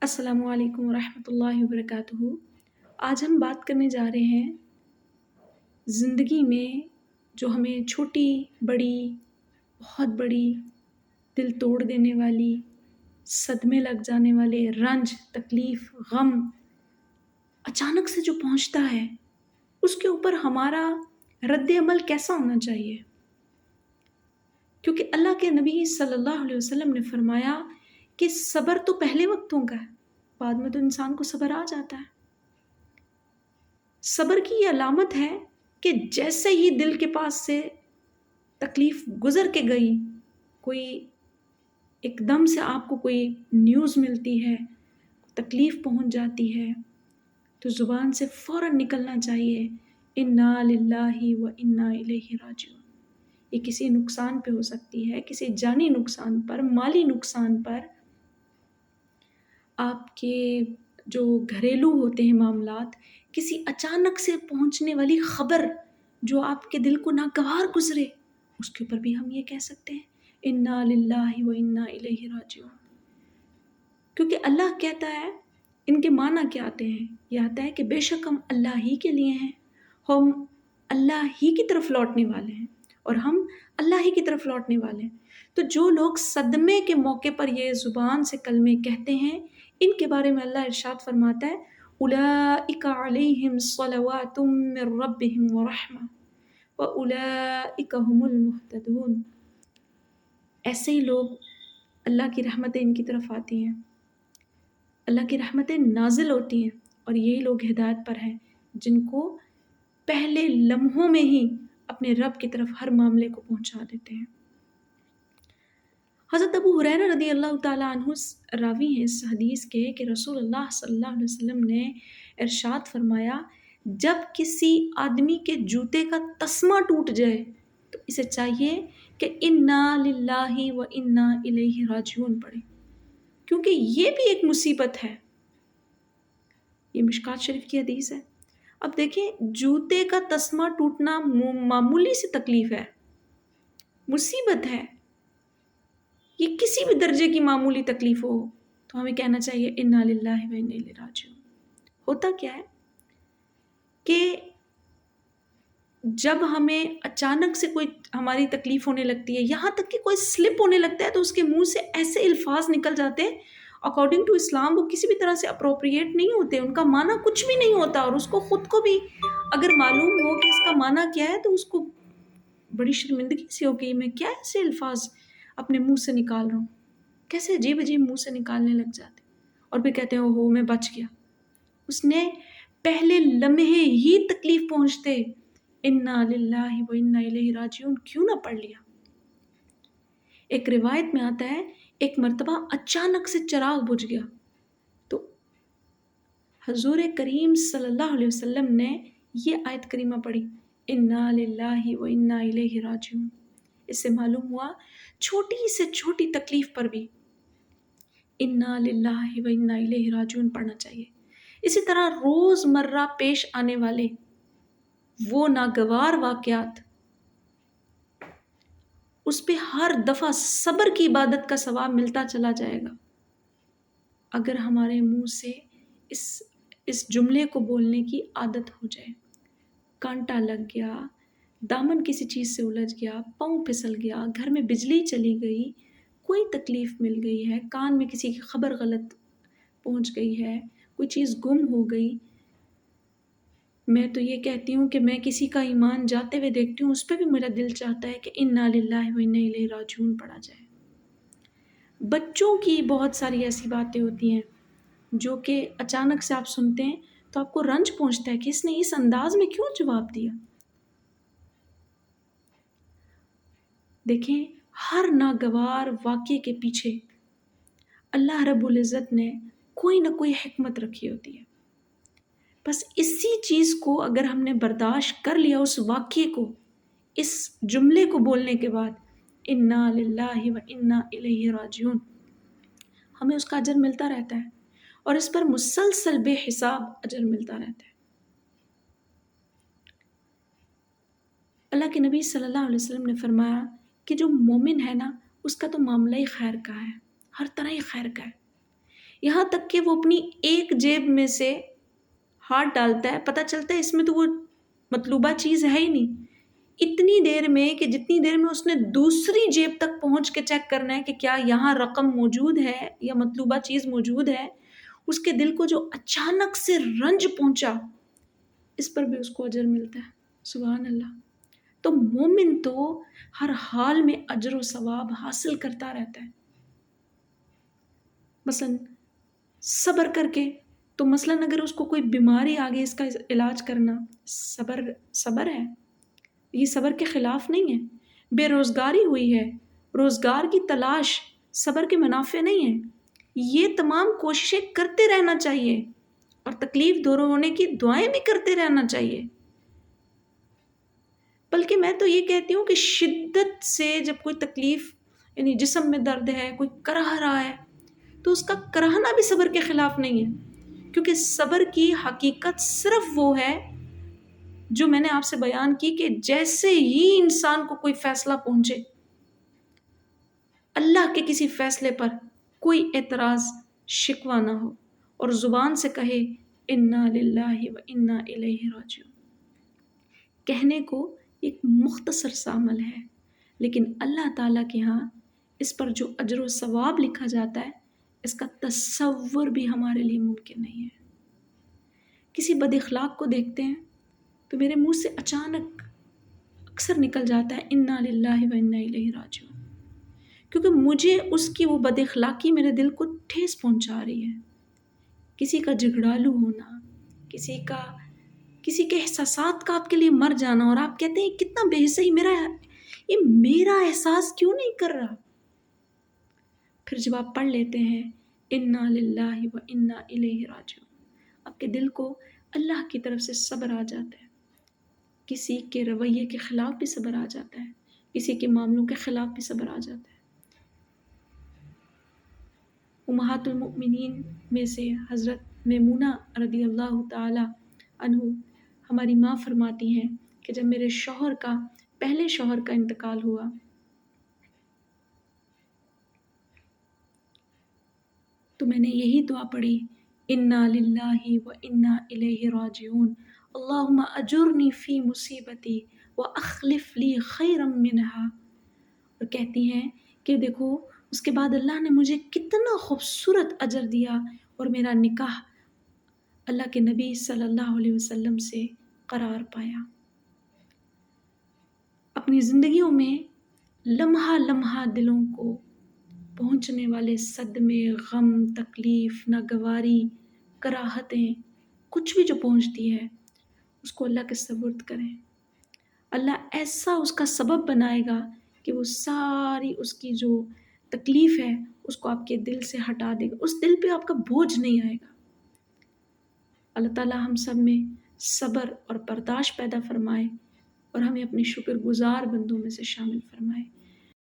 السلام علیکم ورحمۃ اللہ وبرکاتہ۔ آج ہم بات کرنے جا رہے ہیں زندگی میں جو ہمیں چھوٹی بڑی بہت بڑی دل توڑ دینے والی صدمے لگ جانے والے رنج تکلیف غم اچانک سے جو پہنچتا ہے اس کے اوپر ہمارا رد عمل کیسا ہونا چاہیے، کیونکہ اللہ کے نبی صلی اللہ علیہ وسلم نے فرمایا کہ صبر تو پہلے وقتوں کا ہے، بعد میں تو انسان کو صبر آ جاتا ہے۔ صبر کی یہ علامت ہے کہ جیسے ہی دل کے پاس سے تکلیف گزر کے گئی، کوئی ایک دم سے آپ کو کوئی نیوز ملتی ہے، تکلیف پہنچ جاتی ہے، تو زبان سے فوراً نکلنا چاہیے انا للہ و انا الیہ راجعون۔ یہ کسی نقصان پہ ہو سکتی ہے، کسی جانی نقصان پر، مالی نقصان پر، آپ کے جو گھریلو ہوتے ہیں معاملات، کسی اچانک سے پہنچنے والی خبر جو آپ کے دل کو ناگوار گزرے، اس کے اوپر بھی ہم یہ کہہ سکتے ہیں انا للہ و انا الیہ راجعون۔ کیونکہ اللہ کہتا ہے، ان کے معنی کیا آتے ہیں؟ یہ آتا ہے کہ بے شک ہم اللہ ہی کے لیے ہیں، ہم اللہ ہی کی طرف لوٹنے والے ہیں اور ہم اللہ ہی کی طرف لوٹنے والے ہیں۔ تو جو لوگ صدمے کے موقع پر یہ زبان سے کلمے کہتے ہیں، ان کے بارے میں اللہ ارشاد فرماتا ہے اولئک علیہم صلوات من ربہم ورحمہ واولئک هم المہتدون۔ ایسے ہی لوگ اللہ کی رحمتیں ان کی طرف آتی ہیں، اللہ کی رحمتیں نازل ہوتی ہیں، اور یہی لوگ ہدایت پر ہیں جن کو پہلے لمحوں میں ہی اپنے رب کی طرف ہر معاملے کو پہنچا دیتے ہیں۔ حضرت ابو ہریرہ رضی اللہ تعالیٰ عنہ راوی ہیں اس حدیث کے کہ رسول اللہ صلی اللہ علیہ وسلم نے ارشاد فرمایا، جب کسی آدمی کے جوتے کا تسمہ ٹوٹ جائے تو اسے چاہیے کہ انا للہ و انا الیہ راجعون پڑھے، کیونکہ یہ بھی ایک مصیبت ہے۔ یہ مشکات شریف کی حدیث ہے۔ اب دیکھیں، جوتے کا تسمہ ٹوٹنا معمولی سی تکلیف ہے، مصیبت ہے، یہ کسی بھی درجے کی معمولی تکلیف ہو تو ہمیں کہنا چاہیے انا للہ و انا الیہ راجعون۔ ہوتا کیا ہے کہ جب ہمیں اچانک سے کوئی ہماری تکلیف ہونے لگتی ہے، یہاں تک کہ کوئی سلپ ہونے لگتا ہے، تو اس کے منہ سے ایسے الفاظ نکل جاتے ہیں اکارڈنگ ٹو اسلام وہ کسی بھی طرح سے اپروپریٹ نہیں ہوتے، ان کا معنی کچھ بھی نہیں ہوتا، اور اس کو خود کو بھی اگر معلوم ہو کہ اس کا معنی کیا ہے تو اس کو بڑی شرمندگی سے ہو کہ میں کیا ایسے الفاظ اپنے منہ سے نکال رہا ہوں، کیسے عجیب عجیب منہ سے نکالنے لگ جاتے، اور پھر کہتے ہیں اوہو میں بچ گیا۔ اس نے پہلے لمحے ہی تکلیف پہنچتے انا للہ و انا الیہ راجعون کیوں نہ پڑھ لیا۔ ایک روایت میں آتا ہے ایک مرتبہ اچانک سے چراغ بجھ گیا تو حضور کریم صلی اللہ علیہ وسلم نے یہ آیت کریمہ پڑھی انا للہ و انا الیہ راجعون۔ اس سے معلوم ہوا چھوٹی سے چھوٹی تکلیف پر بھی انا للہ و انا الیہ راجعون پڑھنا چاہیے۔ اسی طرح روز مرہ پیش آنے والے وہ ناگوار واقعات، اس پہ ہر دفعہ صبر کی عبادت کا ثواب ملتا چلا جائے گا اگر ہمارے منہ سے اس جملے کو بولنے کی عادت ہو جائے۔ کانٹا لگ گیا، دامن کسی چیز سے الجھ گیا، پاؤں پھسل گیا، گھر میں بجلی چلی گئی، کوئی تکلیف مل گئی ہے، کان میں کسی کی خبر غلط پہنچ گئی ہے، کوئی چیز گم ہو گئی، میں تو یہ کہتی ہوں کہ میں کسی کا ایمان جاتے ہوئے دیکھتی ہوں، اس پہ بھی میرا دل چاہتا ہے کہ انا للہ و انا الیہ راجعون پڑھا جائے۔ بچوں کی بہت ساری ایسی باتیں ہوتی ہیں جو کہ اچانک سے آپ سنتے ہیں تو آپ کو رنج پہنچتا ہے کہ اس نے اس انداز میں کیوں جواب دیا۔ دیکھیں، ہر ناگوار واقعے کے پیچھے اللہ رب العزت نے کوئی نہ کوئی حکمت رکھی ہوتی ہے۔ بس اسی چیز کو اگر ہم نے برداشت کر لیا، اس واقعے کو، اس جملے کو بولنے کے بعد انا للہ و انا الیہ راجعون، ہمیں اس کا اجر ملتا رہتا ہے، اور اس پر مسلسل بے حساب اجر ملتا رہتا ہے۔ اللہ کے نبی صلی اللہ علیہ وسلم نے فرمایا کہ جو مومن ہے نا، اس کا تو معاملہ ہی خیر کا ہے، ہر طرح ہی خیر کا ہے۔ یہاں تک کہ وہ اپنی ایک جیب میں سے ہاتھ ڈالتا ہے، پتہ چلتا ہے اس میں تو وہ مطلوبہ چیز ہے ہی نہیں، اتنی دیر میں کہ جتنی دیر میں اس نے دوسری جیب تک پہنچ کے چیک کرنا ہے کہ کیا یہاں رقم موجود ہے یا مطلوبہ چیز موجود ہے، اس کے دل کو جو اچانک سے رنج پہنچا، اس پر بھی اس کو اجر ملتا ہے۔ سبحان اللہ۔ تو مومن تو ہر حال میں اجر و ثواب حاصل کرتا رہتا ہے۔ مثلاً صبر کر کے، تو مثلاً اگر اس کو کوئی بیماری آ گئی، اس کا علاج کرنا صبر ہے، یہ صبر کے خلاف نہیں ہے۔ بے روزگاری ہوئی ہے، روزگار کی تلاش صبر کے منافع نہیں ہے۔ یہ تمام کوششیں کرتے رہنا چاہیے اور تکلیف دور ہونے کی دعائیں بھی کرتے رہنا چاہیے۔ بلکہ میں تو یہ کہتی ہوں کہ شدت سے جب کوئی تکلیف، یعنی جسم میں درد ہے، کوئی کرہ رہا ہے، تو اس کا کراہنا بھی صبر کے خلاف نہیں ہے، کیونکہ صبر کی حقیقت صرف وہ ہے جو میں نے آپ سے بیان کی کہ جیسے ہی انسان کو کوئی فیصلہ پہنچے، اللہ کے کسی فیصلے پر کوئی اعتراض شکوہ نہ ہو اور زبان سے کہے انا للہ و انا الیہ راجعون۔ کہنے کو ایک مختصر سا عمل ہے، لیکن اللہ تعالیٰ کے ہاں اس پر جو اجر و ثواب لکھا جاتا ہے، اس کا تصور بھی ہمارے لیے ممکن نہیں ہے۔ کسی بد اخلاق کو دیکھتے ہیں تو میرے منہ سے اچانک اکثر نکل جاتا ہے انا للہ و انا الیہ راجعون، کیونکہ مجھے اس کی وہ بد اخلاقی میرے دل کو ٹھیس پہنچا رہی ہے۔ کسی کا جھگڑالو ہونا، کسی کے احساسات کا آپ کے لیے مر جانا، اور آپ کہتے ہیں کتنا بے حصہ، یہ میرا احساس کیوں نہیں کر رہا۔ پھر جب آپ پڑھ لیتے ہیں انا للہ و انا الیہ راجعون، آپ کے دل کو اللہ کی طرف سے صبر آ جاتا ہے، کسی کے رویے کے خلاف بھی صبر آ جاتا ہے، کسی کے معاملوں کے خلاف بھی صبر آ جاتا ہے۔ امہات المؤمنین میں سے حضرت میمونہ رضی اللہ تعالی عنہ ہماری ماں فرماتی ہیں کہ جب میرے پہلے شوہر کا انتقال ہوا، تو میں نے یہی دعا پڑھی انا للہ و انا الیہ راجعون، اللہم اجرنی فی مصیبتی واخلف لی خیرا منہا۔ اور کہتی ہیں کہ دیکھو اس کے بعد اللہ نے مجھے کتنا خوبصورت اجر دیا، اور میرا نکاح اللہ کے نبی صلی اللہ علیہ وسلم سے قرار پایا۔ اپنی زندگیوں میں لمحہ لمحہ دلوں کو پہنچنے والے صدمے، غم، تکلیف، ناگواری، کراہتیں، کچھ بھی جو پہنچتی ہے، اس کو اللہ کے سپرد کریں۔ اللہ ایسا اس کا سبب بنائے گا کہ وہ ساری اس کی جو تکلیف ہے اس کو آپ کے دل سے ہٹا دے گا، اس دل پہ آپ کا بوجھ نہیں آئے گا۔ اللہ تعالیٰ ہم سب میں صبر اور برداشت پیدا فرمائے اور ہمیں اپنے شکر گزار بندوں میں سے شامل فرمائے۔